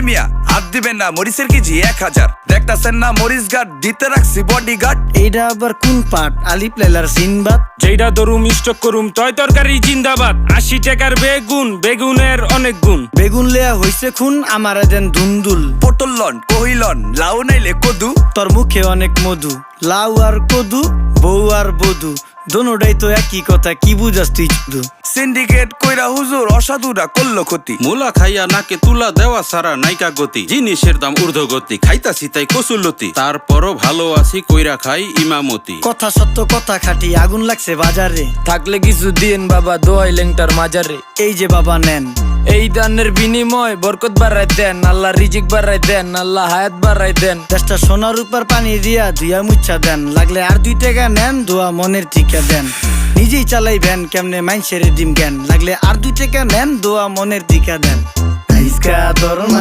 মিয়া হাত দিবেন না, মরিচের কেজি 1000। দেখতাছেন না মরিচ গার্ড দিতে রাখছি বডি গার্ড। এইটা আবার কোন পাট? আলিপ লাইলার সিনবাদ। যেইটা ধরুম স্টক করুম তয় তরকারি জিন্দাবাদ। 80 টাকার বেগুন, বেগুনের অনেক গুণ। বেগুন লেয়া হইছে খুন, আমারে দেন ধুন্দুল। পটল লন, কহিলন, লাউ নাইলে কদু। তোর মুখে অনেক মধু, লাউ আর কদু, বউ আর বধু, দোনোটাই তো একই কথা, কি বুঝাস তুই শুধু? সিন্ডিকেট কইরা হুজুর অসাধুরা করলো ক্ষতি। মুলা খাইয়া নাকে তুলা দেওয়া সারা নাইকা গতি। জিনিসের দাম ঊর্ধ্বগতি, খাইতাছি তাই কসুলতি। তারপরও ভালো আছি কইরা খাই ইমামতি। কথা সত্য কথা খাটি, আগুন লাগছে বাজারে। থাকলে কিছু দিন বাবা, দোয়াই লেংটার মাজারে। এই যে বাবা নেন, এই দানের বিনিময় বরকত বাড়াই দেন, আল্লাহ রিজিক বাড়াই দেন, আল্লাহ হায়াত বাড়াই দেন। দেশটা সোনার উপর পানি দিয়া ধুইয়া মুচ্ছা দেন। লাগলে আর 2 টাকা নেন, দোয়া মনের টিকা দেন। নিজেই চালাই ভ্যান, কেমনে মাইনসেরে দিম জ্ঞান। লাগলে আর 2 টাকা নেন, দোয়া মনের টিকা দেন।